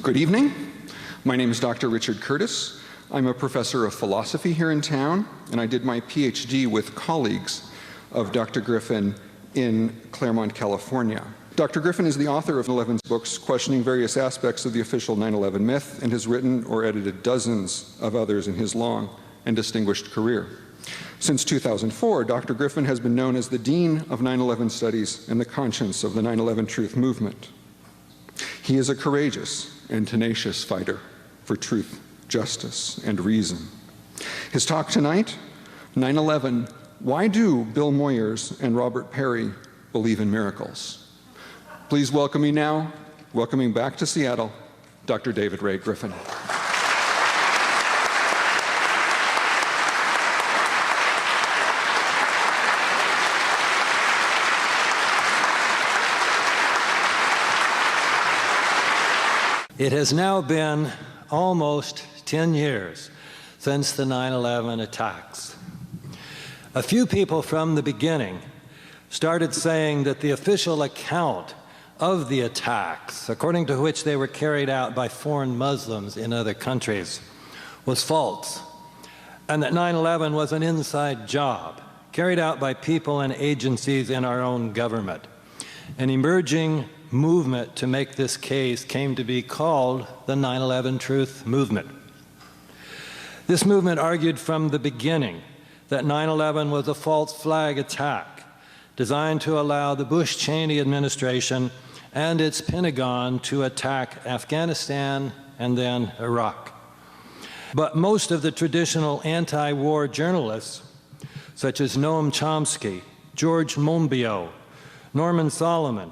Good evening. My name is Dr. Richard Curtis. I'm a professor of philosophy here in town, and I did my PhD with colleagues of Dr. Griffin in Claremont, California. Dr. Griffin is the author of 11 books questioning various aspects of the official 9/11 myth and has written or edited dozens of others in his long and distinguished career. Since 2004, Dr. Griffin has been known as the Dean of 9/11 Studies and the conscience of the 9/11 Truth Movement. He is a courageous and tenacious fighter for truth, justice, and reason. His talk tonight, 9/11, Why Do Bill Moyers and Robert Perry Believe in Miracles? Please welcome me now, welcoming back to Seattle, Dr. David Ray Griffin. It has now been almost 10 years since the 9/11 attacks. A few people from the beginning started saying that the official account of the attacks, according to which they were carried out by foreign Muslims in other countries, was false, and that 9/11 was an inside job carried out by people and agencies in our own government. An emerging movement to make this case came to be called the 9/11 Truth Movement. This movement argued from the beginning that 9/11 was a false flag attack designed to allow the Bush-Cheney administration and its Pentagon to attack Afghanistan and then Iraq. But most of the traditional anti-war journalists, such as Noam Chomsky, George Monbiot, Norman Solomon,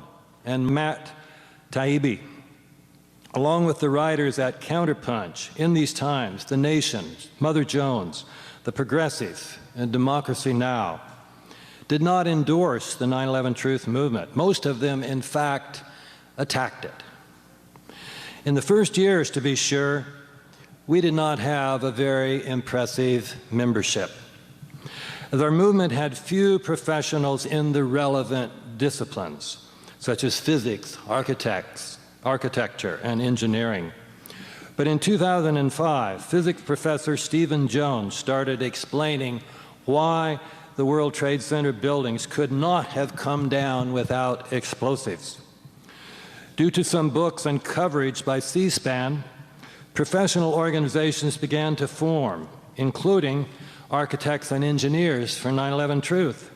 and Matt Taibbi, along with the writers at Counterpunch, In These Times, The Nation, Mother Jones, The Progressive, and Democracy Now!, did not endorse the 9/11 Truth Movement. Most of them, in fact, attacked it. In the first years, to be sure, we did not have a very impressive membership, as our movement had few professionals in the relevant disciplines, such as physics, architecture, and engineering. But in 2005, physics professor Stephen Jones started explaining why the World Trade Center buildings could not have come down without explosives. Due to some books and coverage by C-SPAN, professional organizations began to form, including Architects and Engineers for 9/11 Truth.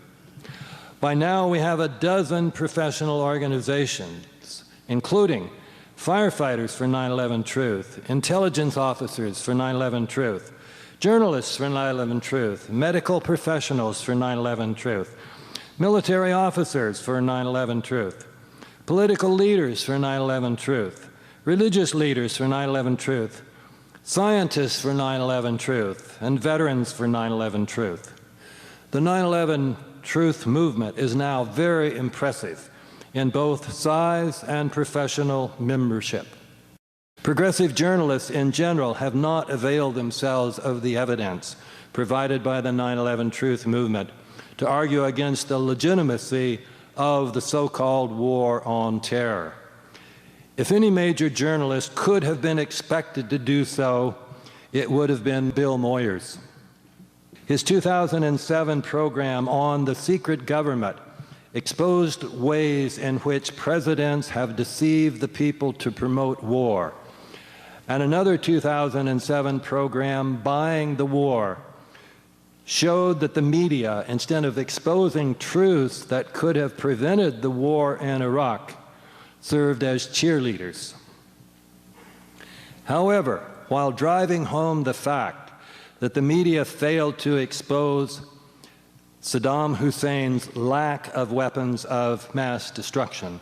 By now, we have a dozen professional organizations, including firefighters for 9/11 Truth, intelligence officers for 9/11 Truth, journalists for 9/11 Truth, medical professionals for 9/11 Truth, military officers for 9/11 Truth, political leaders for 9/11 Truth, religious leaders for 9/11 Truth, scientists for 9/11 Truth, and veterans for 9/11 Truth. The 9/11 Truth Movement is now very impressive in both size and professional membership. Progressive journalists in general have not availed themselves of the evidence provided by the 9/11 Truth Movement to argue against the legitimacy of the so-called war on terror. If any major journalist could have been expected to do so, it would have been Bill Moyers. His 2007 program on the secret government exposed ways in which presidents have deceived the people to promote war. And another 2007 program, Buying the War, showed that the media, instead of exposing truths that could have prevented the war in Iraq, served as cheerleaders. However, while driving home the fact that the media failed to expose Saddam Hussein's lack of weapons of mass destruction,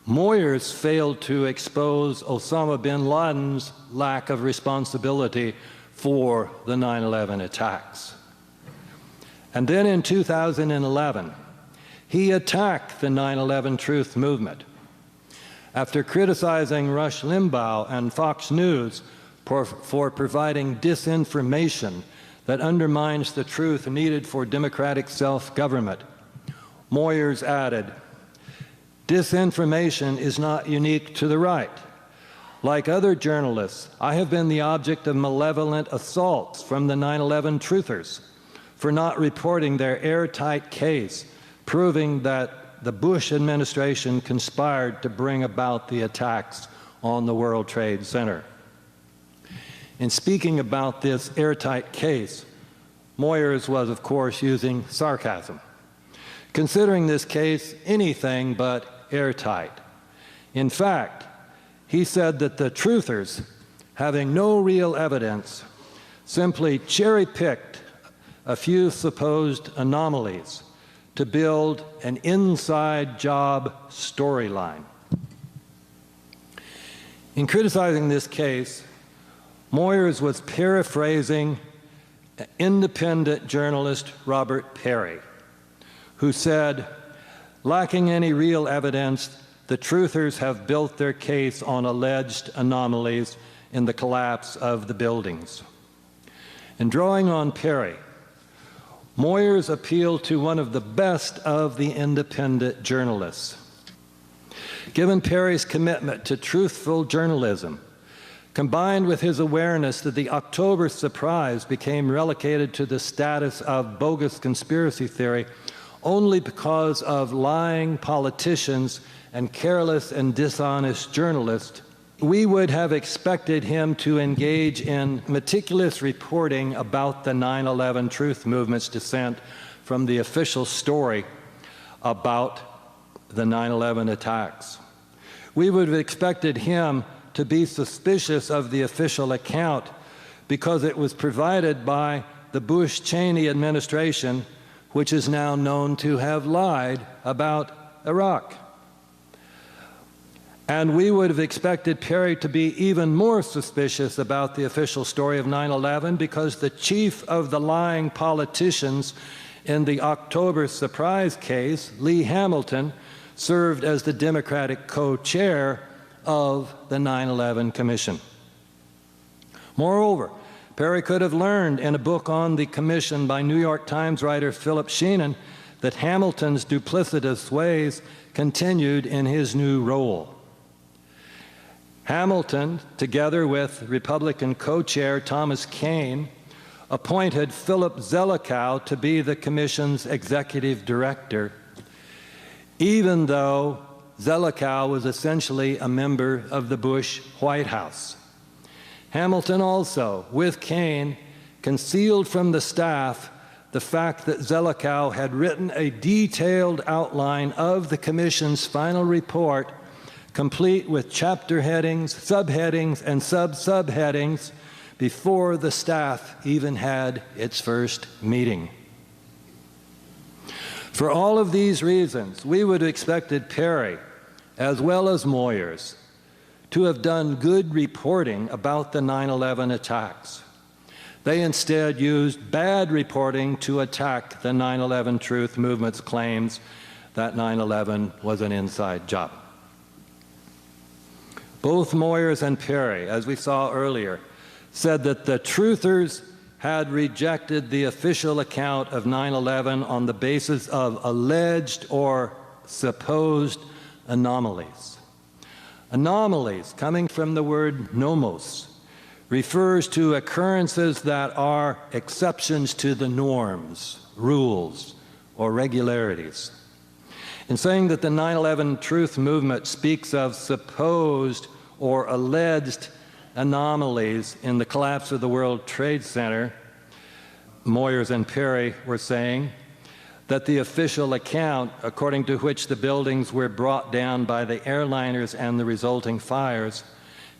Moyers failed to expose Osama bin Laden's lack of responsibility for the 9/11 attacks. And then in 2011, he attacked the 9/11 Truth Movement. After criticizing Rush Limbaugh and Fox News for providing disinformation that undermines the truth needed for democratic self-government, Moyers added, "Disinformation is not unique to the right. Like other journalists, I have been the object of malevolent assaults from the 9/11 truthers for not reporting their airtight case, proving that the Bush administration conspired to bring about the attacks on the World Trade Center. In speaking about this airtight case, Moyers was, of course, using sarcasm, considering this case anything but airtight. In fact, he said that the truthers, having no real evidence, simply cherry-picked a few supposed anomalies to build an inside job storyline. In criticizing this case, Moyers was paraphrasing independent journalist Robert Perry, who said, lacking any real evidence, the truthers have built their case on alleged anomalies in the collapse of the buildings. In drawing on Perry, Moyers appealed to one of the best of the independent journalists. Given Perry's commitment to truthful journalism, combined with his awareness that the October surprise became relegated to the status of bogus conspiracy theory only because of lying politicians and careless and dishonest journalists, we would have expected him to engage in meticulous reporting about the 9/11 truth movement's descent from the official story about the 9/11 attacks. We would have expected him to be suspicious of the official account because it was provided by the Bush-Cheney administration, which is now known to have lied about Iraq. And we would have expected Perry to be even more suspicious about the official story of 9/11 because the chief of the lying politicians in the October surprise case, Lee Hamilton, served as the Democratic co-chair of the 9/11 Commission. Moreover, Perry could have learned in a book on the commission by New York Times writer Philip Sheenan that Hamilton's duplicitous ways continued in his new role. Hamilton, together with Republican co-chair Thomas Kean, appointed Philip Zelikow to be the commission's executive director, even though Zelikow was essentially a member of the Bush White House. Hamilton also, with Kean, concealed from the staff the fact that Zelikow had written a detailed outline of the commission's final report, complete with chapter headings, subheadings, and sub-subheadings, before the staff even had its first meeting. For all of these reasons, we would have expected Perry, as well as Moyers, to have done good reporting about the 9/11 attacks. They instead used bad reporting to attack the 9/11 truth movement's claims that 9/11 was an inside job. Both Moyers and Perry, as we saw earlier, said that the truthers had rejected the official account of 9/11 on the basis of alleged or supposed anomalies. Anomalies, coming from the word nomos, refers to occurrences that are exceptions to the norms, rules, or regularities. In saying that the 9/11 truth movement speaks of supposed or alleged anomalies in the collapse of the World Trade Center, Moyers and Perry were saying that the official account, according to which the buildings were brought down by the airliners and the resulting fires,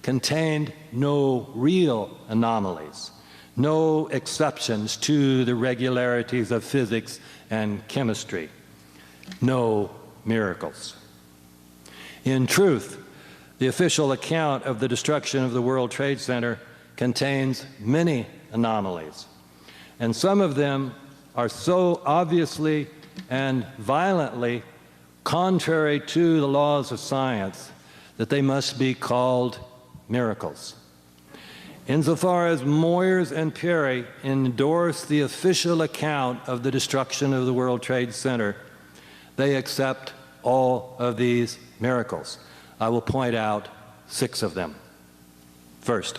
contained no real anomalies, no exceptions to the regularities of physics and chemistry, no miracles. In truth, the official account of the destruction of the World Trade Center contains many anomalies, and some of them are so obviously and violently contrary to the laws of science that they must be called miracles. Insofar as Moyers and Perry endorse the official account of the destruction of the World Trade Center, they accept all of these miracles. I will point out 6 of them. First,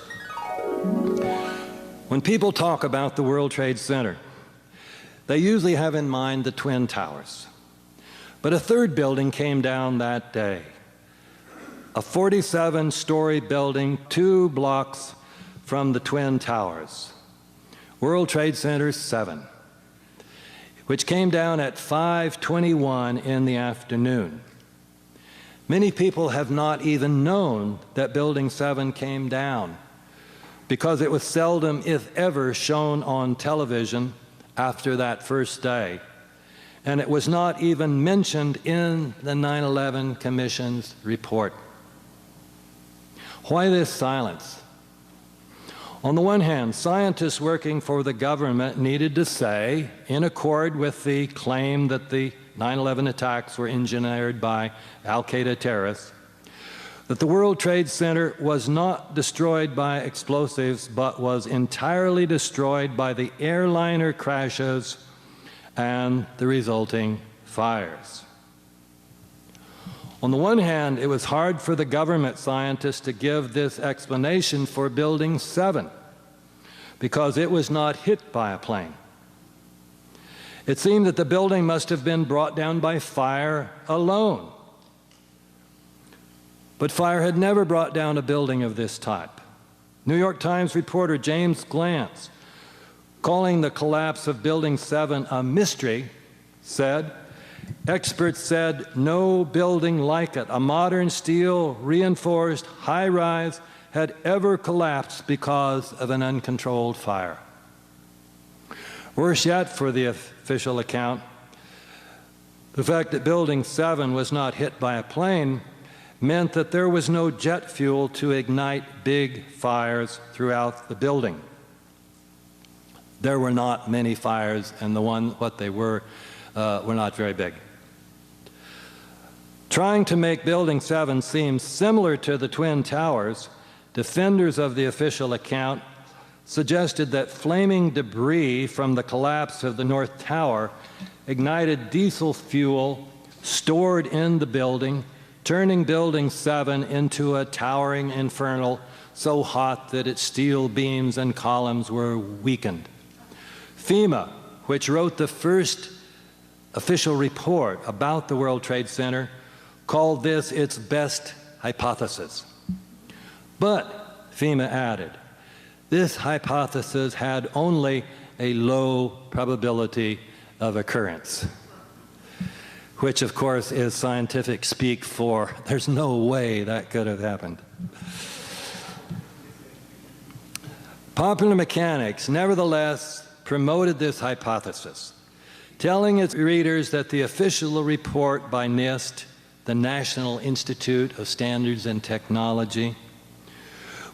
when people talk about the World Trade Center, they usually have in mind the Twin Towers. But a third building came down that day, a 47-story building 2 blocks from the Twin Towers, World Trade Center 7, which came down at 5:21 in the afternoon. Many people have not even known that Building 7 came down because it was seldom, if ever, shown on television after that first day. And it was not even mentioned in the 9/11 Commission's report. Why this silence? On the one hand, scientists working for the government needed to say, in accord with the claim that the 9/11 attacks were engineered by al-Qaeda terrorists, that the World Trade Center was not destroyed by explosives, but was entirely destroyed by the airliner crashes and the resulting fires. On the one hand, it was hard for the government scientists to give this explanation for Building 7 because it was not hit by a plane. It seemed that the building must have been brought down by fire alone. But fire had never brought down a building of this type. New York Times reporter James Glantz, calling the collapse of Building 7 a mystery, said, "Experts said no building like it, a modern steel reinforced high-rise, had ever collapsed because of an uncontrolled fire." Worse yet for the official account, the fact that Building 7 was not hit by a plane meant that there was no jet fuel to ignite big fires throughout the building. There were not many fires, and what they were not very big. Trying to make Building 7 seem similar to the Twin Towers, defenders of the official account suggested that flaming debris from the collapse of the North Tower ignited diesel fuel stored in the building, turning Building 7 into a towering inferno so hot that its steel beams and columns were weakened. FEMA, which wrote the first official report about the World Trade Center, called this its best hypothesis. But, FEMA added, this hypothesis had only a low probability of occurrence, which of course is scientific speak for there's no way that could have happened. Popular Mechanics, nevertheless, promoted this hypothesis, telling its readers that the official report by NIST, the National Institute of Standards and Technology,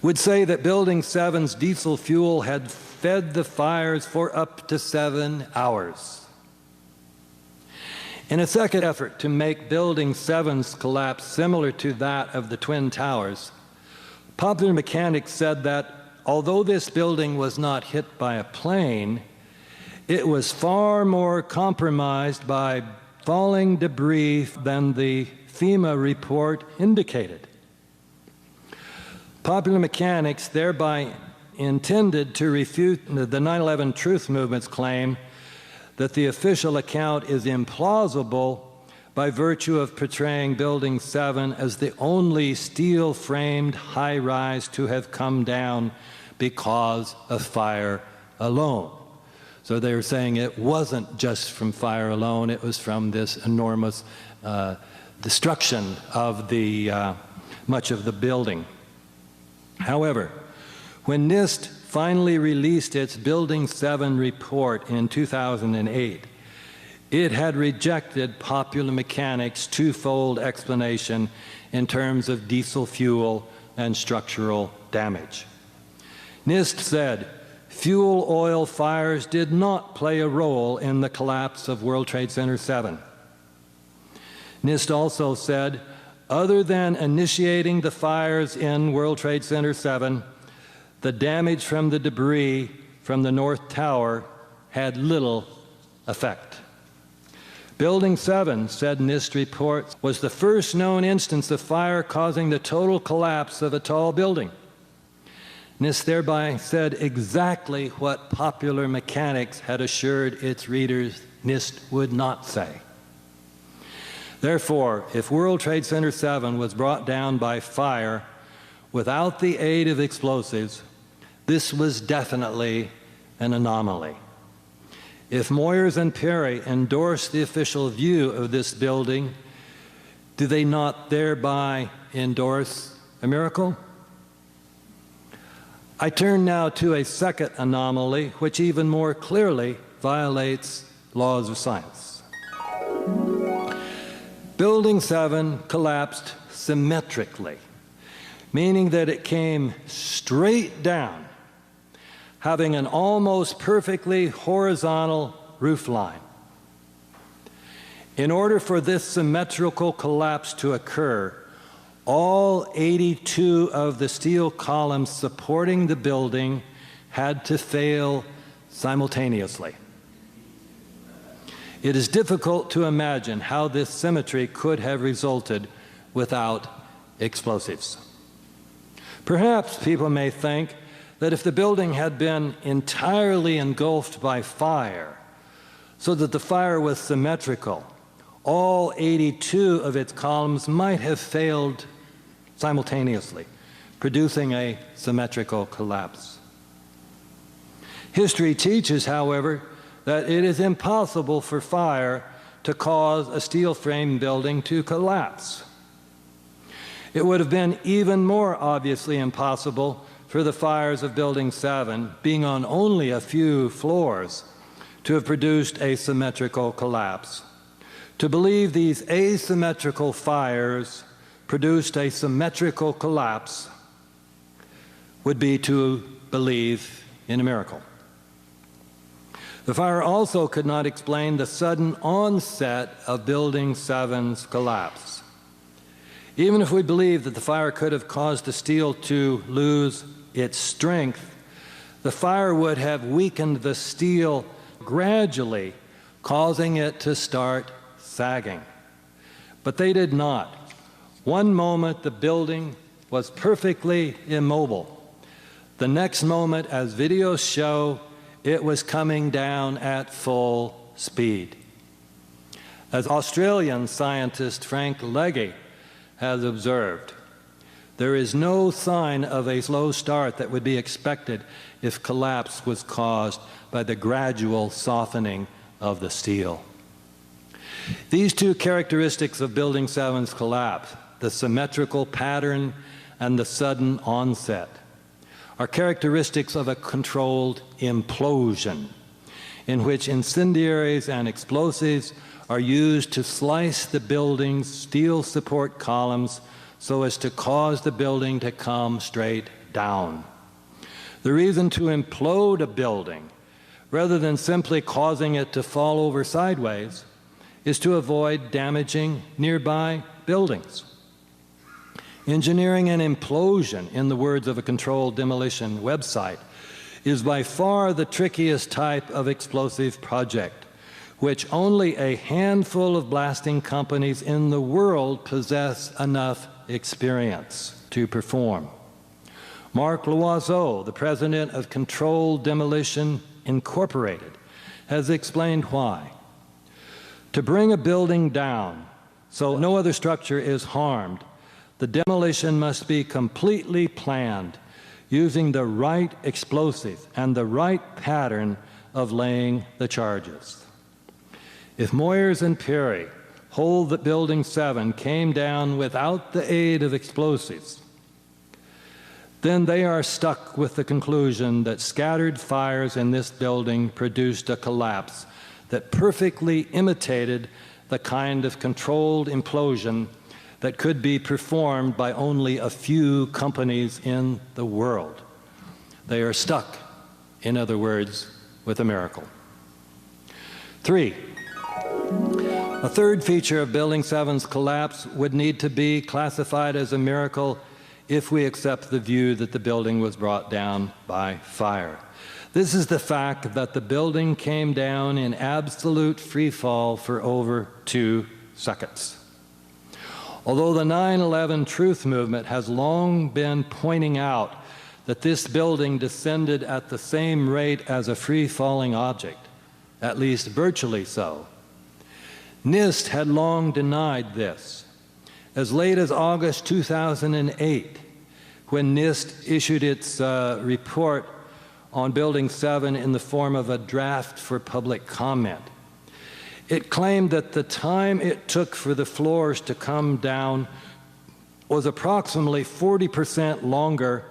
would say that Building 7's diesel fuel had fed the fires for up to 7 hours. In a second effort to make Building 7's collapse similar to that of the Twin Towers, Popular Mechanics said that although this building was not hit by a plane, it was far more compromised by falling debris than the FEMA report indicated. Popular Mechanics thereby intended to refute the 9/11 Truth Movement's claim that the official account is implausible by virtue of portraying Building 7 as the only steel-framed high-rise to have come down because of fire alone. So they were saying it wasn't just from fire alone, it was from this enormous destruction of much of the building. However, when NIST finally released its Building 7 report in 2008, it had rejected Popular Mechanics' twofold explanation in terms of diesel fuel and structural damage. NIST said fuel oil fires did not play a role in the collapse of World Trade Center 7. NIST also said, other than initiating the fires in World Trade Center 7, the damage from the debris from the North Tower had little effect. Building 7, said NIST reports, was the first known instance of fire causing the total collapse of a tall building. NIST thereby said exactly what popular mechanics had assured its readers NIST would not say. Therefore, if World Trade Center 7 was brought down by fire without the aid of explosives, this was definitely an anomaly. If Moyers and Perry endorsed the official view of this building, do they not thereby endorse a miracle? I turn now to a second anomaly, which even more clearly violates laws of science. Building 7 collapsed symmetrically, meaning that it came straight down, having an almost perfectly horizontal roof line. In order for this symmetrical collapse to occur, all 82 of the steel columns supporting the building had to fail simultaneously. It is difficult to imagine how this symmetry could have resulted without explosives. Perhaps people may think that if the building had been entirely engulfed by fire, so that the fire was symmetrical, all 82 of its columns might have failed simultaneously, producing a symmetrical collapse. History teaches, however, that it is impossible for fire to cause a steel frame building to collapse. It would have been even more obviously impossible for the fires of Building 7, being on only a few floors, to have produced a symmetrical collapse. To believe these asymmetrical fires produced a symmetrical collapse would be to believe in a miracle. The fire also could not explain the sudden onset of Building 7's collapse. Even if we believe that the fire could have caused the steel to lose its strength, the fire would have weakened the steel gradually, causing it to start sagging. But they did not. One moment the building was perfectly immobile. The next moment, as videos show, it was coming down at full speed. As Australian scientist Frank Legge has observed, there is no sign of a slow start that would be expected if collapse was caused by the gradual softening of the steel. These two characteristics of Building 7's collapse, the symmetrical pattern and the sudden onset, are characteristics of a controlled implosion, in which incendiaries and explosives are used to slice the building's steel support columns so as to cause the building to come straight down. The reason to implode a building, rather than simply causing it to fall over sideways, is to avoid damaging nearby buildings. Engineering an implosion, in the words of a controlled demolition website, is by far the trickiest type of explosive project, which only a handful of blasting companies in the world possess enough experience to perform. Mark Loiseau, the president of Controlled Demolition Incorporated, has explained why. To bring a building down so no other structure is harmed, the demolition must be completely planned using the right explosive and the right pattern of laying the charges. If Moyers and Perry hold that Building 7 came down without the aid of explosives, then they are stuck with the conclusion that scattered fires in this building produced a collapse that perfectly imitated the kind of controlled implosion that could be performed by only a few companies in the world. They are stuck, in other words, with a miracle. 3. A third feature of Building 7's collapse would need to be classified as a miracle if we accept the view that the building was brought down by fire. This is the fact that the building came down in absolute free fall for over 2 seconds. Although the 9/11 truth movement has long been pointing out that this building descended at the same rate as a free-falling object, at least virtually so. NIST had long denied this. As late as August 2008, when NIST issued its report on Building 7 in the form of a draft for public comment, it claimed that the time it took for the floors to come down was approximately 40% longer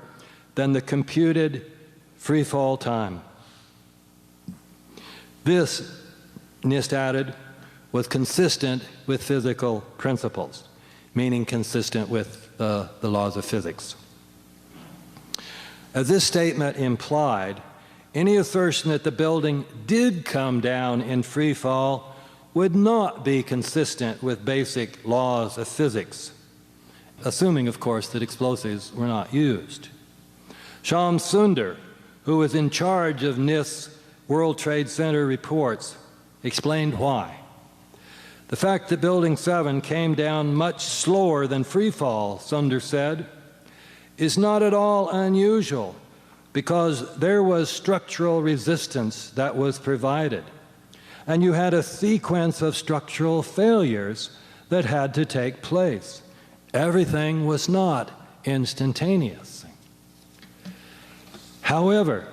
than the computed free fall time. This, NIST added, was consistent with physical principles, meaning consistent with the laws of physics. As this statement implied, any assertion that the building did come down in free fall would not be consistent with basic laws of physics, assuming, of course, that explosives were not used. Shyam Sunder, who was in charge of NIST's World Trade Center reports, explained why. The fact that Building 7 came down much slower than free fall, Sunder said, is not at all unusual because there was structural resistance that was provided, and you had a sequence of structural failures that had to take place. Everything was not instantaneous. However,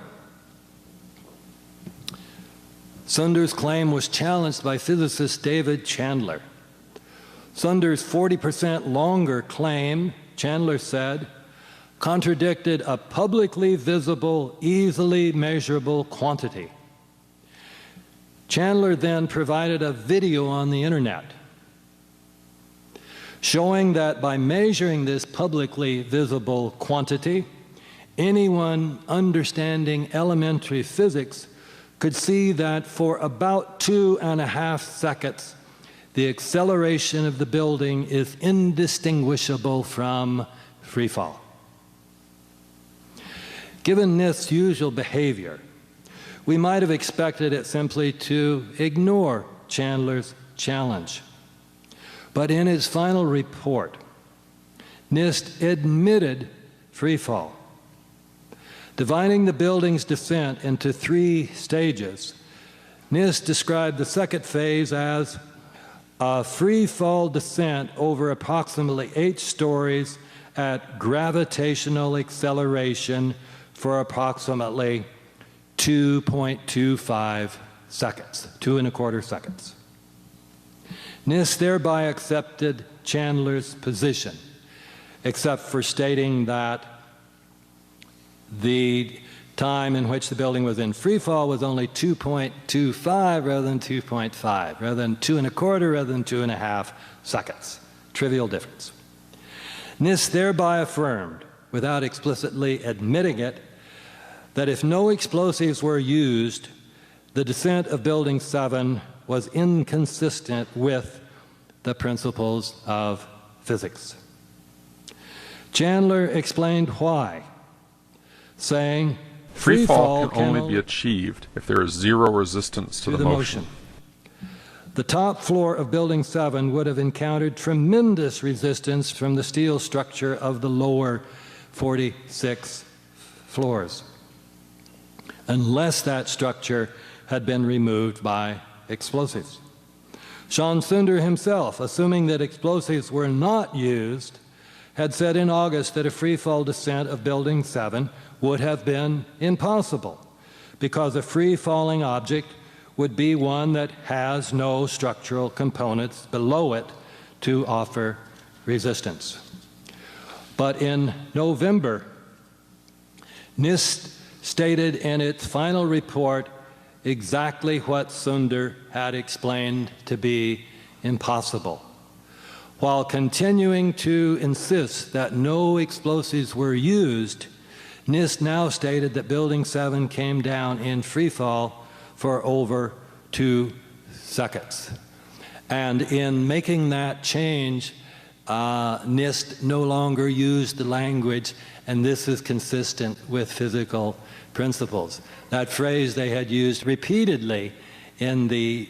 Sunder's claim was challenged by physicist David Chandler. Sunder's 40% longer claim, Chandler said, contradicted a publicly visible, easily measurable quantity. Chandler then provided a video on the internet showing that by measuring this publicly visible quantity, anyone understanding elementary physics could see that for about 2.5 seconds, the acceleration of the building is indistinguishable from free fall. Given NIST's usual behavior, we might have expected it simply to ignore Chandler's challenge. But in its final report, NIST admitted free fall. Dividing the building's descent into 3 stages, NIST described the second phase as a free fall descent over approximately 8 stories at gravitational acceleration for approximately 2.25 seconds, 2.25 seconds. NIST thereby accepted Chandler's position, except for stating that the time in which the building was in free fall was only 2.25 rather than 2.5, rather than 2.25 rather than 2.5 seconds. Trivial difference. NIST thereby affirmed, without explicitly admitting it, that if no explosives were used, the descent of Building 7 was inconsistent with the principles of physics. Chandler explained why, saying, Free fall can only be achieved if there is zero resistance to the motion. The top floor of Building 7 would have encountered tremendous resistance from the steel structure of the lower 46 floors, unless that structure had been removed by explosives. Shyam Sunder himself, assuming that explosives were not used, had said in August that a free-fall descent of Building 7 would have been impossible because a free-falling object would be one that has no structural components below it to offer resistance. But in November, NIST stated in its final report exactly what Sunder had explained to be impossible. While continuing to insist that no explosives were used, NIST now stated that Building 7 came down in free fall for over 2 seconds. And in making that change, NIST no longer used the language, and this is consistent with physical principles. That phrase they had used repeatedly in the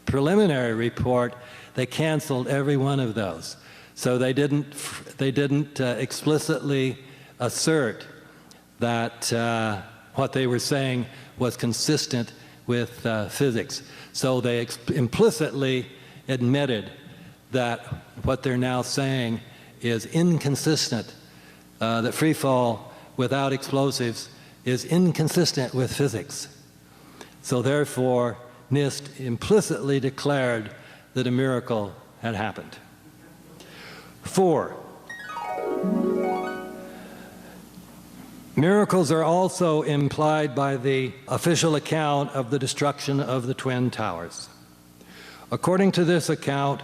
preliminary report, they canceled every one of those. So they didn't explicitly assert that what they were saying was consistent with physics. So they implicitly admitted that what they're now saying is inconsistent, that free fall without explosives is inconsistent with physics. So therefore, NIST implicitly declared that a miracle had happened. 4, miracles are also implied by the official account of the destruction of the Twin Towers. According to this account,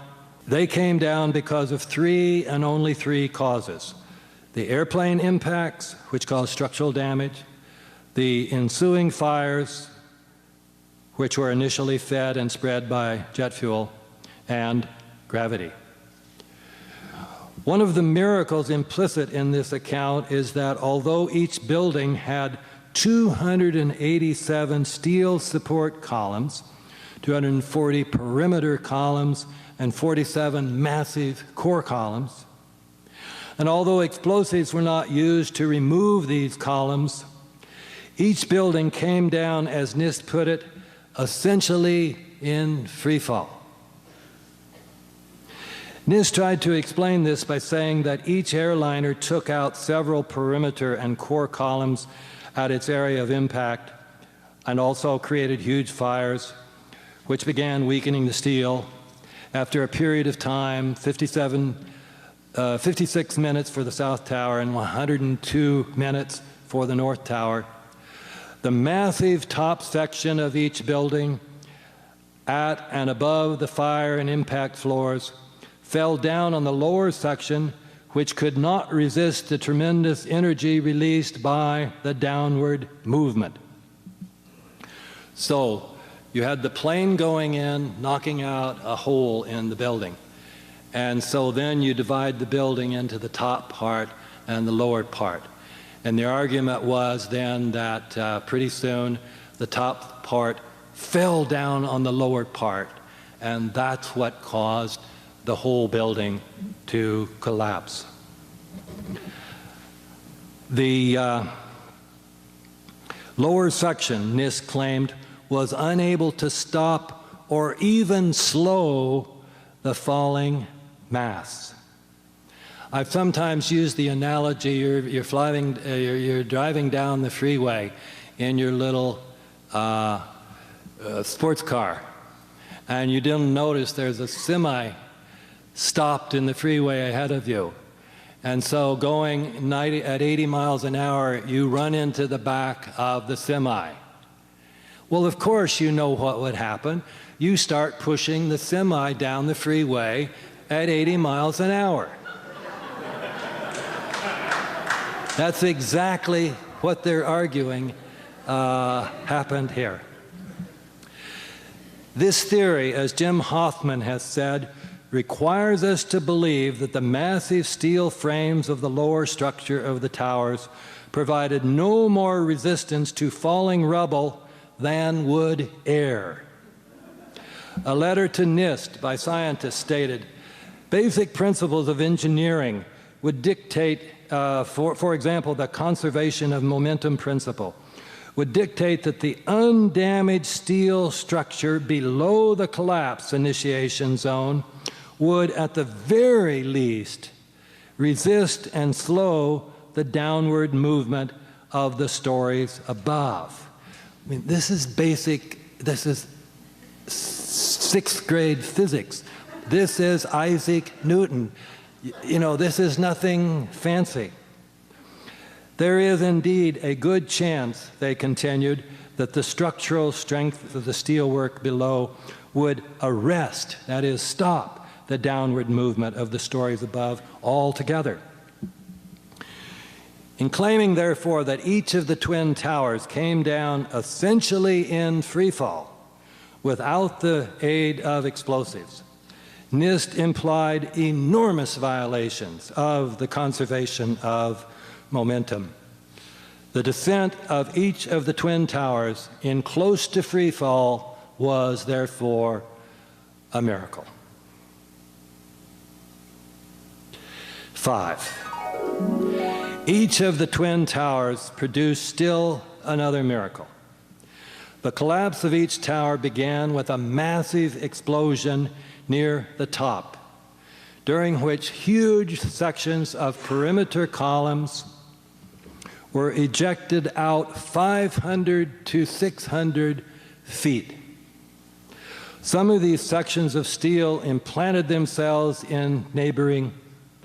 they came down because of 3 and only 3 causes: the airplane impacts, which caused structural damage, the ensuing fires, which were initially fed and spread by jet fuel, and gravity. One of the miracles implicit in this account is that although each building had 287 steel support columns, 240 perimeter columns, and 47 massive core columns, and although explosives were not used to remove these columns, each building came down, as NIST put it, essentially in free fall. NIST tried to explain this by saying that each airliner took out several perimeter and core columns at its area of impact and also created huge fires, which began weakening the steel. After a period of time, 56 minutes for the South Tower and 102 minutes for the North Tower, the massive top section of each building at and above the fire and impact floors fell down on the lower section, which could not resist the tremendous energy released by the downward movement. So you had the plane going in, knocking out a hole in the building. And so then you divide the building into the top part and the lower part. And the argument was then that pretty soon the top part fell down on the lower part, and that's what caused the whole building to collapse. The lower section, NIST claimed, was unable to stop or even slow the falling mass. I've sometimes used the analogy, you're driving down the freeway in your little sports car, and you didn't notice there's a semi stopped in the freeway ahead of you. And so going at 80 miles an hour, you run into the back of the semi. Well, of course you know what would happen. You start pushing the semi down the freeway at 80 miles an hour. That's exactly what they're arguing happened here. This theory, as Jim Hoffman has said, requires us to believe that the massive steel frames of the lower structure of the towers provided no more resistance to falling rubble than would air. A letter to NIST by scientists stated, basic principles of engineering would dictate, for example, the conservation of momentum principle, would dictate that the undamaged steel structure below the collapse initiation zone would, at the very least, resist and slow the downward movement of the stories above. I mean, this is basic, this is 6th grade physics. This is Isaac Newton. You know, this is nothing fancy. There is indeed a good chance, they continued, that the structural strength of the steelwork below would arrest, that is, stop, the downward movement of the stories above altogether. In claiming, therefore, that each of the Twin Towers came down essentially in free fall without the aid of explosives, NIST implied enormous violations of the conservation of momentum. The descent of each of the Twin Towers in close to free fall was, therefore, a miracle. 5. Each of the twin towers produced still another miracle. The collapse of each tower began with a massive explosion near the top, during which huge sections of perimeter columns were ejected out 500 to 600 feet. Some of these sections of steel implanted themselves in neighboring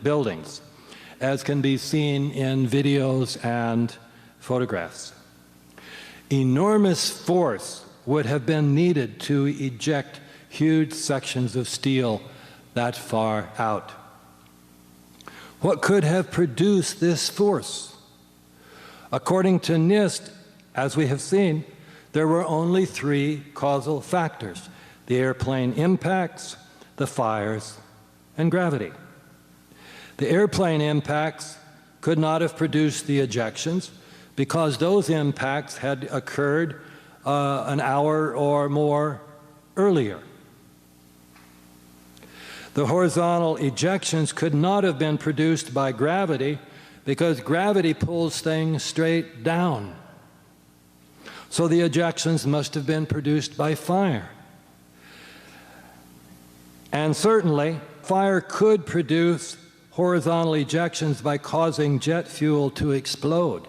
buildings, as can be seen in videos and photographs. Enormous force would have been needed to eject huge sections of steel that far out. What could have produced this force? According to NIST, as we have seen, there were only 3 causal factors: the airplane impacts, the fires, and gravity. The airplane impacts could not have produced the ejections because those impacts had occurred an hour or more earlier. The horizontal ejections could not have been produced by gravity because gravity pulls things straight down. So the ejections must have been produced by fire. And certainly, fire could produce horizontal ejections by causing jet fuel to explode.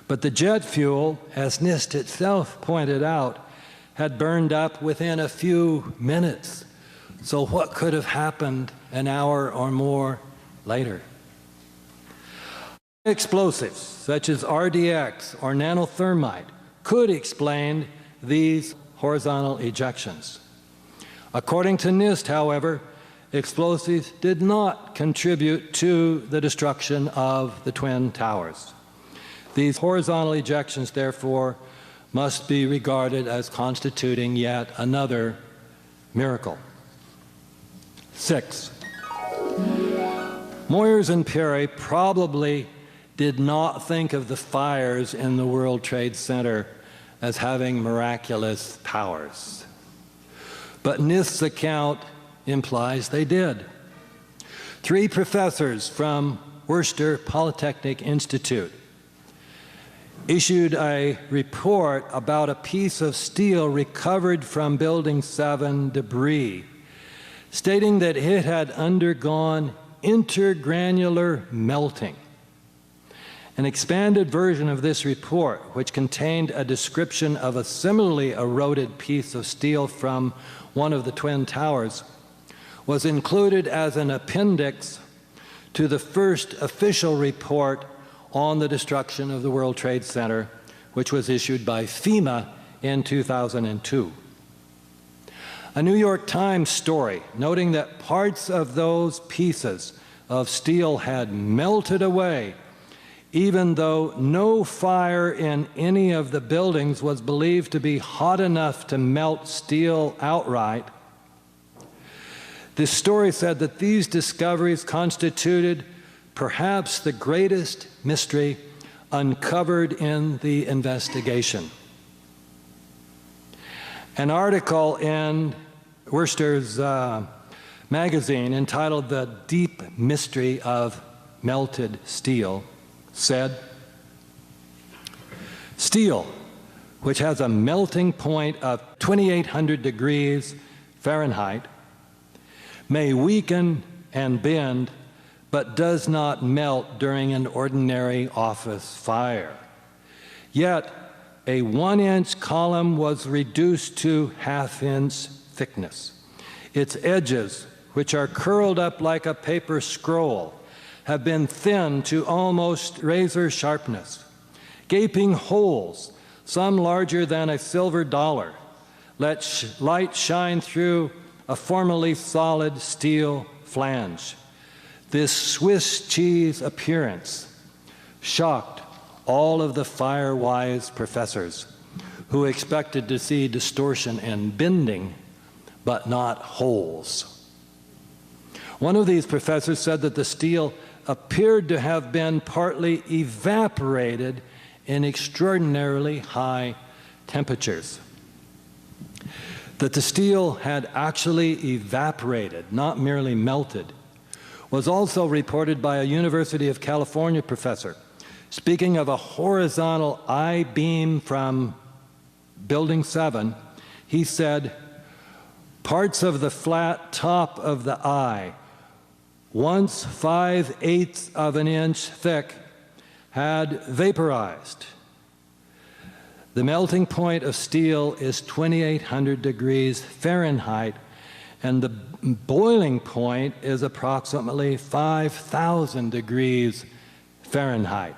But the jet fuel, as NIST itself pointed out, had burned up within a few minutes. So what could have happened an hour or more later? Explosives, such as RDX or nanothermite, could explain these horizontal ejections. According to NIST, however, explosives did not contribute to the destruction of the Twin Towers. These horizontal ejections, therefore, must be regarded as constituting yet another miracle. 6. Moyers and Perry probably did not think of the fires in the World Trade Center as having miraculous powers. But NIST's account implies they did. 3 professors from Worcester Polytechnic Institute issued a report about a piece of steel recovered from Building 7 debris, stating that it had undergone intergranular melting. An expanded version of this report, which contained a description of a similarly eroded piece of steel from one of the Twin Towers, was included as an appendix to the first official report on the destruction of the World Trade Center, which was issued by FEMA in 2002. A New York Times story noting that parts of those pieces of steel had melted away, even though no fire in any of the buildings was believed to be hot enough to melt steel outright. This story said that these discoveries constituted perhaps the greatest mystery uncovered in the investigation. An article in Worcester's magazine entitled "The Deep Mystery of Melted Steel" said, "Steel, which has a melting point of 2,800 degrees Fahrenheit, may weaken and bend, but does not melt during an ordinary office fire. Yet, a 1-inch column was reduced to 1/2-inch thickness. Its edges, which are curled up like a paper scroll, have been thinned to almost razor sharpness. Gaping holes, some larger than a silver dollar, let light shine through a formerly solid steel flange. This Swiss cheese appearance shocked all of the fire-wise professors who expected to see distortion and bending, but not holes. One of these professors said that the steel appeared to have been partly evaporated in extraordinarily high temperatures. That the steel had actually evaporated, not merely melted, was also reported by a University of California professor. Speaking of a horizontal I-beam from Building 7, he said, parts of the flat top of the eye, once 5/8 of an inch thick, had vaporized. The melting point of steel is 2,800 degrees Fahrenheit, and the boiling point is approximately 5,000 degrees Fahrenheit.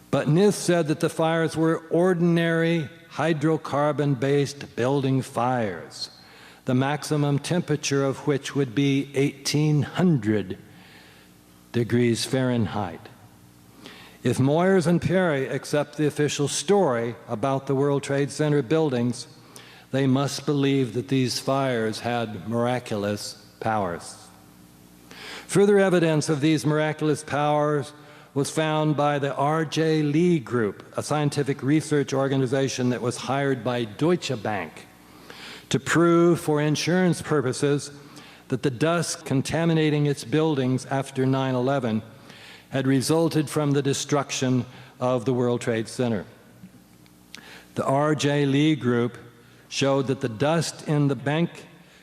But NIST said that the fires were ordinary hydrocarbon-based building fires, the maximum temperature of which would be 1,800 degrees Fahrenheit. If Moyers and Perry accept the official story about the World Trade Center buildings, they must believe that these fires had miraculous powers. Further evidence of these miraculous powers was found by the R.J. Lee Group, a scientific research organization that was hired by Deutsche Bank to prove for insurance purposes that the dust contaminating its buildings after 9/11 had resulted from the destruction of the World Trade Center. The R.J. Lee Group showed that the dust in the bank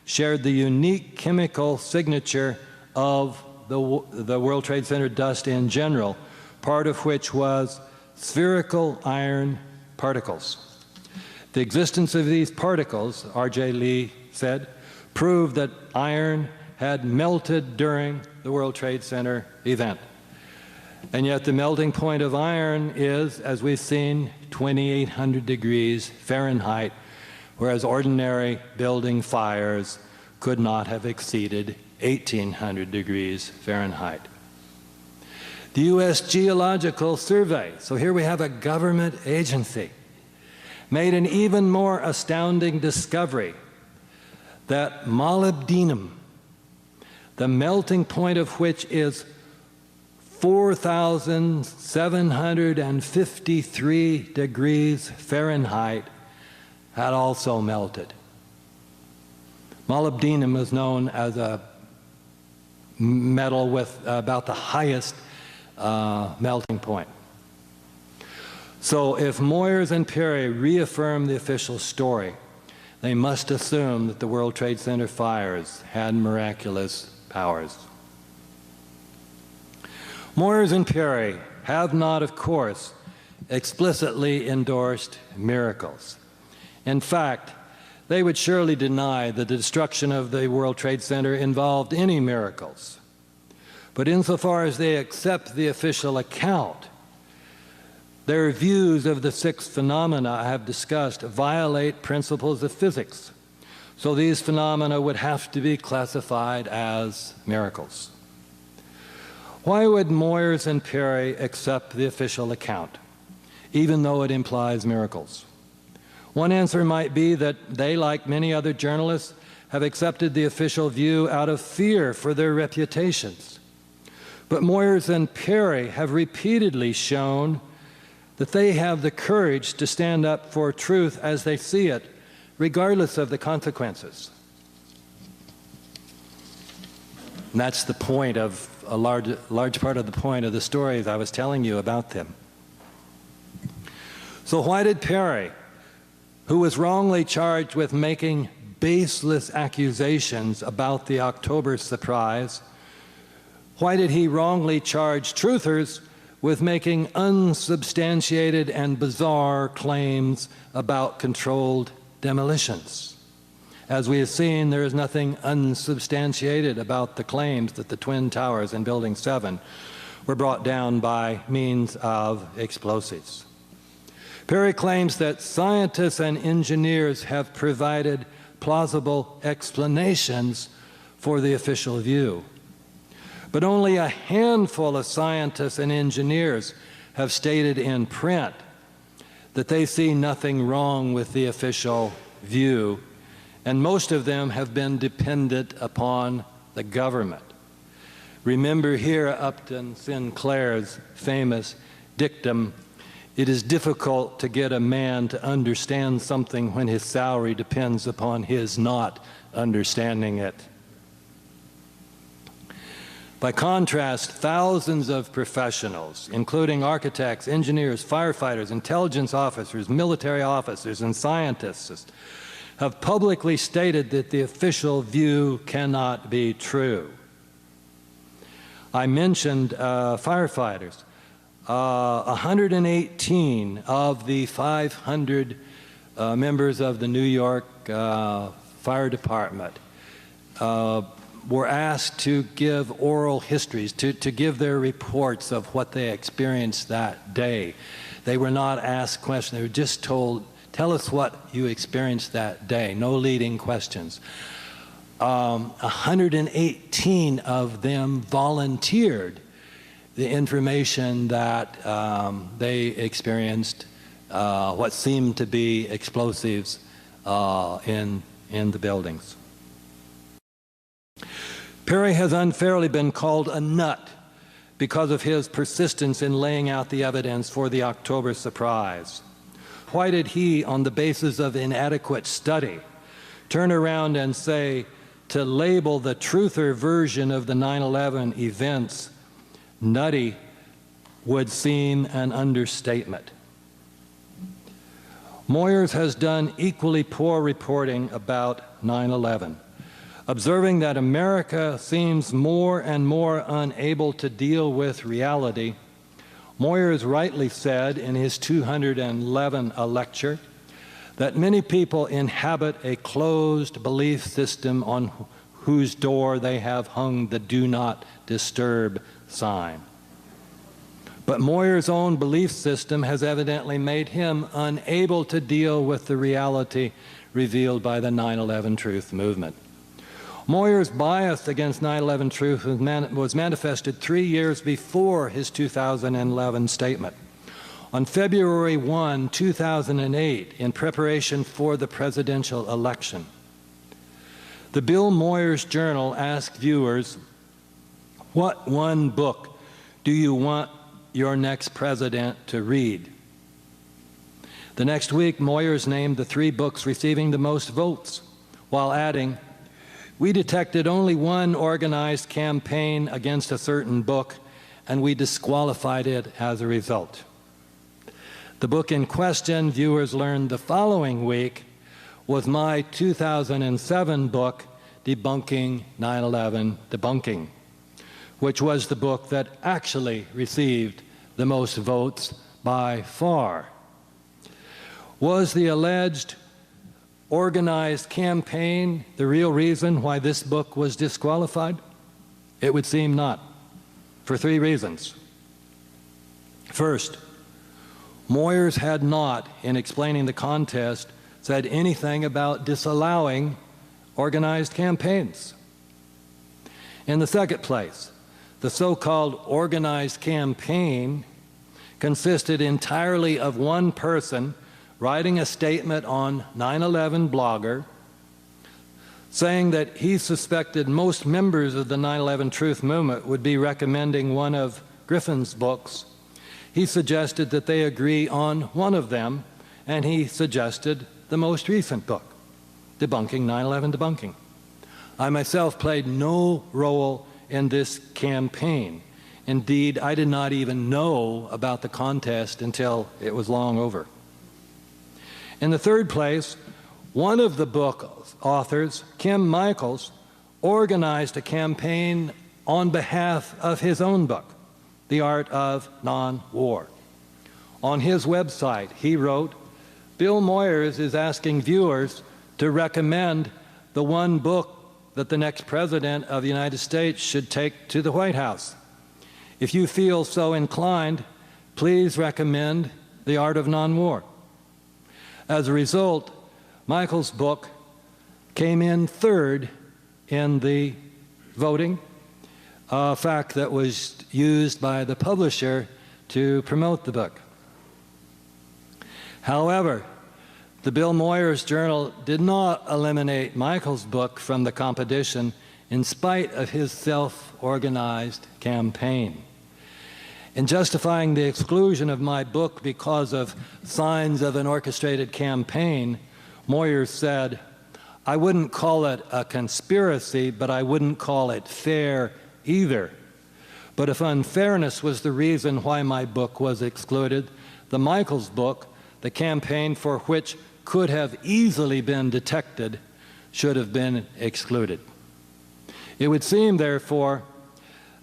shared the unique chemical signature of the World Trade Center dust in general, part of which was spherical iron particles. The existence of these particles, R.J. Lee said, proved that iron had melted during the World Trade Center event. And yet the melting point of iron is, as we've seen, 2,800 degrees Fahrenheit, whereas ordinary building fires could not have exceeded 1,800 degrees Fahrenheit. The U.S. Geological Survey, so here we have a government agency, made an even more astounding discovery that molybdenum, the melting point of which is 4,753 degrees Fahrenheit, had also melted. Molybdenum is known as a metal with about the highest melting point. So if Moyers and Perry reaffirm the official story, they must assume that the World Trade Center fires had miraculous powers. Moyers and Perry have not, of course, explicitly endorsed miracles. In fact, they would surely deny that the destruction of the World Trade Center involved any miracles. But insofar as they accept the official account, their views of the six phenomena I have discussed violate principles of physics. So these phenomena would have to be classified as miracles. Why would Moyers and Perry accept the official account, even though it implies miracles? One answer might be that they, like many other journalists, have accepted the official view out of fear for their reputations. But Moyers and Perry have repeatedly shown that they have the courage to stand up for truth as they see it, regardless of the consequences. And that's the point of a large part of the point of the stories I was telling you about them. So why did Perry, who was wrongly charged with making baseless accusations about the October surprise, why did he wrongly charge truthers with making unsubstantiated and bizarre claims about controlled demolitions? As we have seen, there is nothing unsubstantiated about the claims that the Twin Towers in Building 7 were brought down by means of explosives. Perry claims that scientists and engineers have provided plausible explanations for the official view. But only a handful of scientists and engineers have stated in print that they see nothing wrong with the official view, and most of them have been dependent upon the government. Remember here Upton Sinclair's famous dictum, "It is difficult to get a man to understand something when his salary depends upon his not understanding it." By contrast, thousands of professionals, including architects, engineers, firefighters, intelligence officers, military officers, and scientists, have publicly stated that the official view cannot be true. I mentioned firefighters. 118 of the 500 members of the New York Fire Department were asked to give oral histories, to give their reports of what they experienced that day. They were not asked questions. They were just told, tell us what you experienced that day. No leading questions. 118 of them volunteered the information that they experienced what seemed to be explosives in the buildings. Perry has unfairly been called a nut because of his persistence in laying out the evidence for the October surprise. Why did he, on the basis of inadequate study, turn around and say to label the truther version of the 9/11 events nutty would seem an understatement? Moyers has done equally poor reporting about 9/11. Observing that America seems more and more unable to deal with reality, Moyers rightly said in his 211 lecture that many people inhabit a closed belief system on whose door they have hung the "Do Not Disturb" sign. But Moyers' own belief system has evidently made him unable to deal with the reality revealed by the 9/11 Truth movement. Moyers' bias against 9/11 Truth was manifested 3 years before his 2011 statement. On February 1, 2008, in preparation for the presidential election, the Bill Moyers Journal asked viewers, "What one book do you want your next president to read?" The next week, Moyers named the 3 books receiving the most votes, while adding, "We detected only one organized campaign against a certain book, and we disqualified it as a result." The book in question, viewers learned the following week, was my 2007 book, Debunking 9/11 Debunking, which was the book that actually received the most votes by far. Was the alleged organized campaign the real reason why this book was disqualified? It would seem not, for 3 reasons. First, Moyers had not, in explaining the contest, said anything about disallowing organized campaigns. In the second place, the so-called organized campaign consisted entirely of one person writing a statement on 9/11 Blogger saying that he suspected most members of the 9/11 Truth movement would be recommending one of Griffin's books. He suggested that they agree on one of them, and he suggested the most recent book, Debunking 9/11 Debunking. I myself played no role in this campaign. Indeed, I did not even know about the contest until it was long over. In the third place, one of the book authors, Kim Michaels, organized a campaign on behalf of his own book, The Art of Non-War. On his website, he wrote, "Bill Moyers is asking viewers to recommend the one book that the next president of the United States should take to the White House. If you feel so inclined, please recommend The Art of Non-War." As a result, Michael's book came in 3rd in the voting, a fact that was used by the publisher to promote the book. However, the Bill Moyers Journal did not eliminate Michael's book from the competition in spite of his self-organized campaign. In justifying the exclusion of my book because of signs of an orchestrated campaign, Moyers said, "I wouldn't call it a conspiracy, but I wouldn't call it fair either." But if unfairness was the reason why my book was excluded, the Michaels book, the campaign for which could have easily been detected, should have been excluded. It would seem, therefore,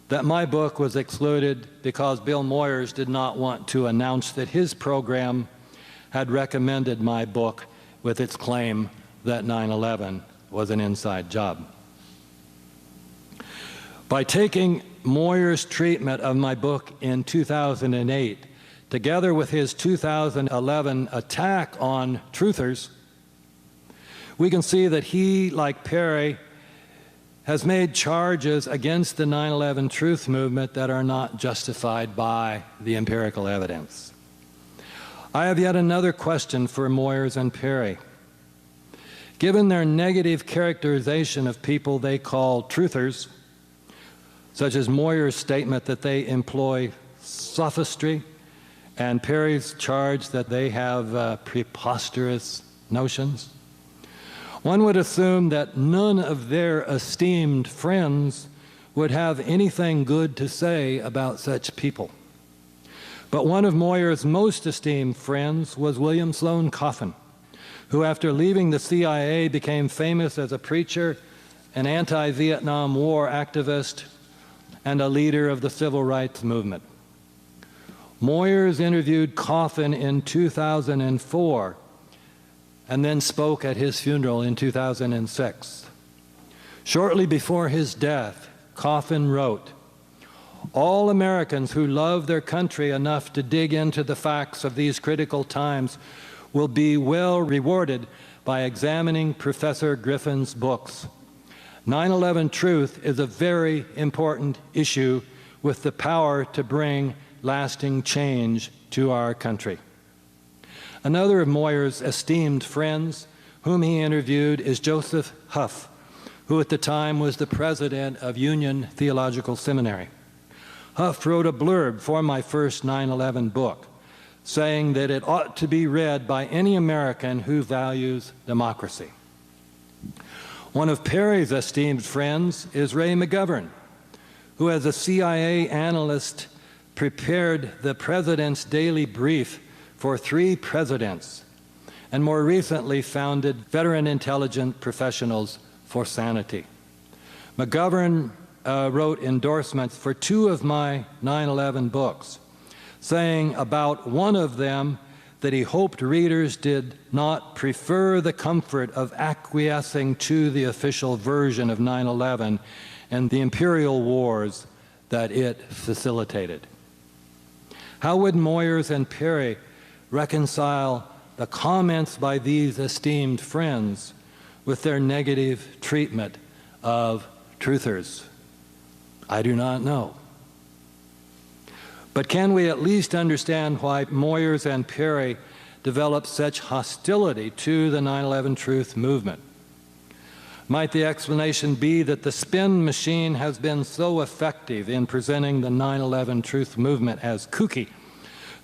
that my book was excluded because Bill Moyers did not want to announce that his program had recommended my book with its claim that 9/11 was an inside job. By taking Moyers' treatment of my book in 2008, together with his 2011 attack on truthers, we can see that he, like Perry, has made charges against the 9/11 truth movement that are not justified by the empirical evidence. I have yet another question for Moyers and Perry. Given their negative characterization of people they call truthers, such as Moyers' statement that they employ sophistry, and Perry's charge that they have preposterous notions, one would assume that none of their esteemed friends would have anything good to say about such people. But one of Moyers' most esteemed friends was William Sloane Coffin, who after leaving the CIA became famous as a preacher, an anti-Vietnam War activist, and a leader of the civil rights movement. Moyers interviewed Coffin in 2004 and then spoke at his funeral in 2006. Shortly before his death, Coffin wrote, "All Americans who love their country enough to dig into the facts of these critical times will be well rewarded by examining Professor Griffin's books. 9/11 truth is a very important issue with the power to bring lasting change to our country." Another of Moyers' esteemed friends whom he interviewed is Joseph Huff, who at the time was the president of Union Theological Seminary. Huff wrote a blurb for my first 9/11 book, saying that it ought to be read by any American who values democracy. One of Perry's esteemed friends is Ray McGovern, who as a CIA analyst prepared the President's Daily Brief for 3 presidents, and more recently founded Veteran Intelligence Professionals for Sanity. McGovern wrote endorsements for 2 of my 9/11 books, saying about one of them that he hoped readers did not prefer the comfort of acquiescing to the official version of 9/11 and the imperial wars that it facilitated. How would Moyers and Perry reconcile the comments by these esteemed friends with their negative treatment of truthers? I do not know. But can we at least understand why Moyers and Perry developed such hostility to the 9/11 truth movement? Might the explanation be that the spin machine has been so effective in presenting the 9/11 truth movement as kooky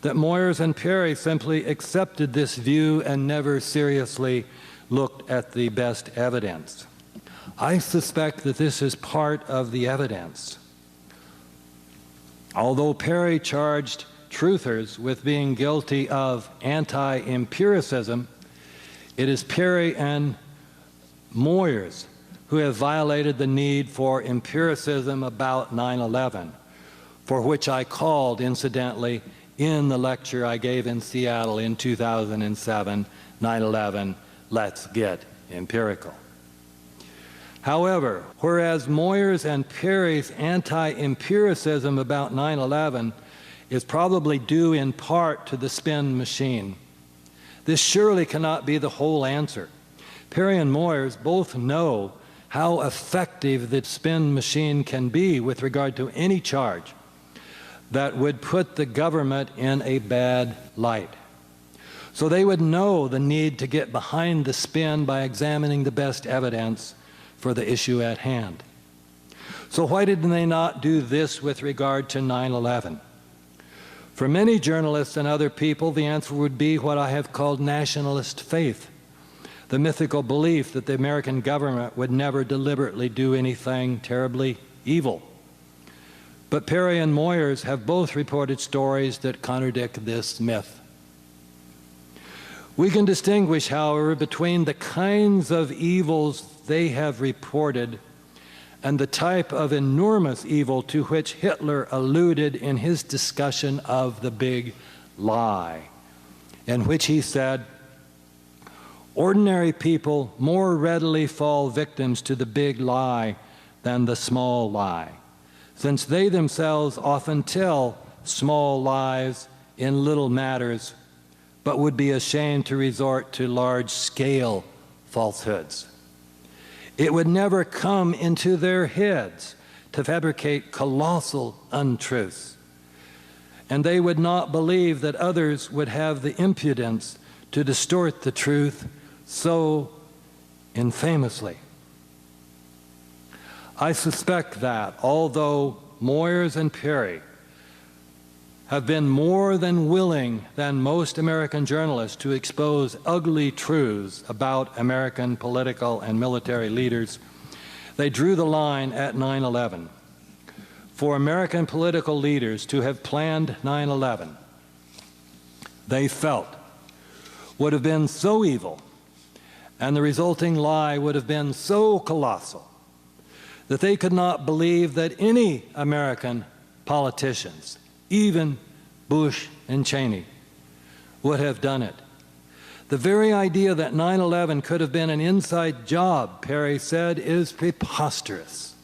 that Moyers and Perry simply accepted this view and never seriously looked at the best evidence? I suspect that this is part of the evidence. Although Perry charged truthers with being guilty of anti-empiricism, it is Perry and Moyers who have violated the need for empiricism about 9/11, for which I called, incidentally, in the lecture I gave in Seattle in 2007, 9/11, Let's Get Empirical. However, whereas Moyers and Perry's anti-empiricism about 9/11 is probably due in part to the spin machine, this surely cannot be the whole answer. Perry and Moyers both know how effective the spin machine can be with regard to any charge that would put the government in a bad light. So they would know the need to get behind the spin by examining the best evidence for the issue at hand. So why did they not do this with regard to 9/11? For many journalists and other people, the answer would be what I have called nationalist faith, the mythical belief that the American government would never deliberately do anything terribly evil. But Perry and Moyers have both reported stories that contradict this myth. We can distinguish, however, between the kinds of evils they have reported and the type of enormous evil to which Hitler alluded in his discussion of the big lie, in which he said, "Ordinary people more readily fall victims to the big lie than the small lie, since they themselves often tell small lies in little matters, but would be ashamed to resort to large-scale falsehoods. It would never come into their heads to fabricate colossal untruths, and they would not believe that others would have the impudence to distort the truth so infamously." I suspect that, although Moyers and Perry have been more than willing than most American journalists to expose ugly truths about American political and military leaders, they drew the line at 9/11. For American political leaders to have planned 9/11, they felt, would have been so evil, and the resulting lie would have been so colossal, that they could not believe that any American politicians, even Bush and Cheney, would have done it. The very idea that 9/11 could have been an inside job, Perry said, is preposterous.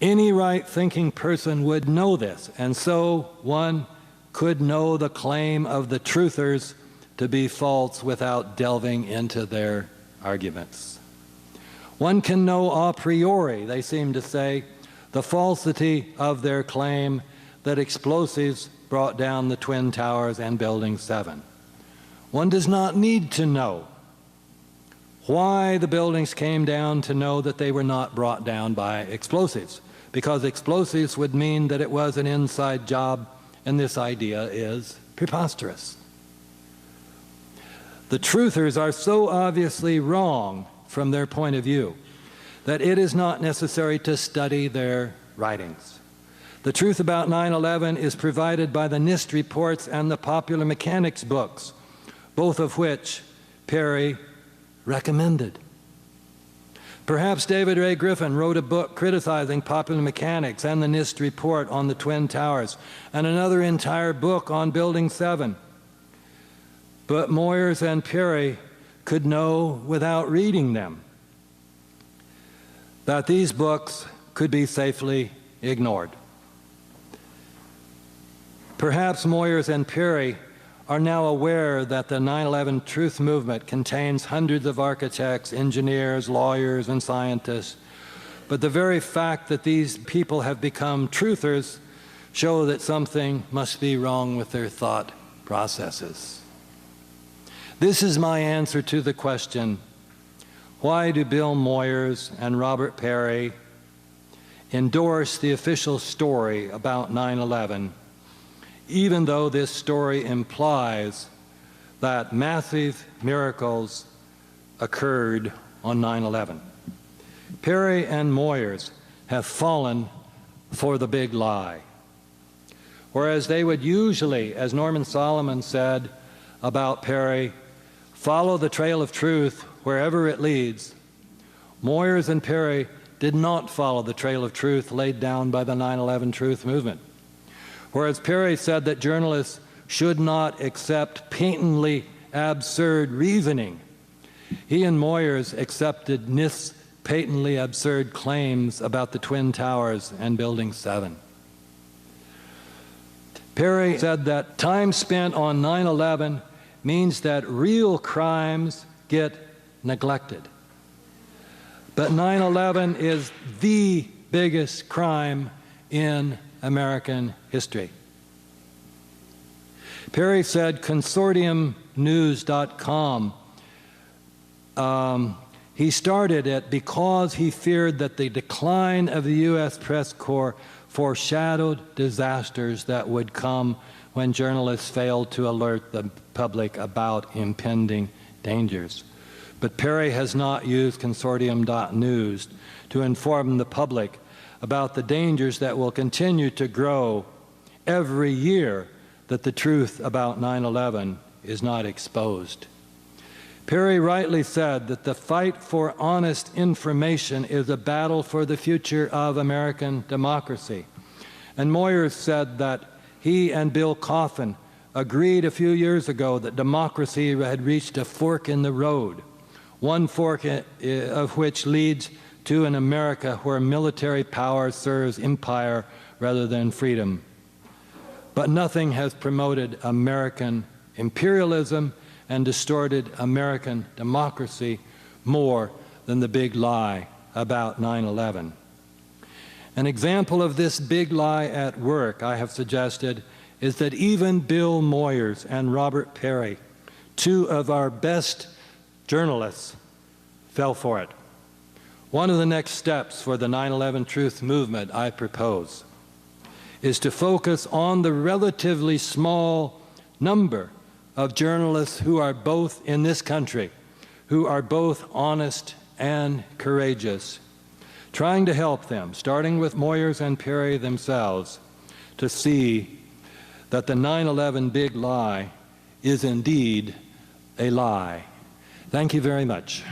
Any right-thinking person would know this, and so one could know the claim of the truthers to be false without delving into their arguments. One can know a priori, they seem to say, the falsity of their claim that explosives brought down the Twin Towers and Building 7. One does not need to know why the buildings came down to know that they were not brought down by explosives, because explosives would mean that it was an inside job, and this idea is preposterous. The truthers are so obviously wrong from their point of view that it is not necessary to study their writings. The truth about 9/11 is provided by the NIST reports and the Popular Mechanics books, both of which Perry recommended. Perhaps David Ray Griffin wrote a book criticizing Popular Mechanics and the NIST report on the Twin Towers, and another entire book on Building 7. But Moyers and Perry could know without reading them that these books could be safely ignored. Perhaps Moyers and Perry are now aware that the 9/11 truth movement contains hundreds of architects, engineers, lawyers, and scientists, but the very fact that these people have become truthers show that something must be wrong with their thought processes. This is my answer to the question, why do Bill Moyers and Robert Perry endorse the official story about 9/11, even though this story implies that massive miracles occurred on 9/11? Perry and Moyers have fallen for the big lie. Whereas they would usually, as Norman Solomon said about Perry, follow the trail of truth wherever it leads, Moyers and Perry did not follow the trail of truth laid down by the 9/11 truth movement. Whereas Perry said that journalists should not accept patently absurd reasoning, he and Moyers accepted NIST's patently absurd claims about the Twin Towers and Building 7. Perry said that time spent on 9/11 means that real crimes get neglected. But 9/11 is the biggest crime in American history. Perry said consortiumnews.com, he started it because he feared that the decline of the U.S. press corps foreshadowed disasters that would come when journalists failed to alert the public about impending dangers. But Perry has not used consortium.news to inform the public about the dangers that will continue to grow every year that the truth about 9/11 is not exposed. Perry rightly said that the fight for honest information is a battle for the future of American democracy. And Moyers said that he and Bill Coffin agreed a few years ago that democracy had reached a fork in the road, one fork of which leads to an America where military power serves empire rather than freedom. But nothing has promoted American imperialism and distorted American democracy more than the big lie about 9/11. An example of this big lie at work, I have suggested, is that even Bill Moyers and Robert Perry, two of our best journalists, fell for it. One of the next steps for the 9/11 truth movement, I propose, is to focus on the relatively small number of journalists who are both in this country, who are both honest and courageous, trying to help them, starting with Moyers and Perry themselves, to see that the 9/11 big lie is indeed a lie. Thank you very much.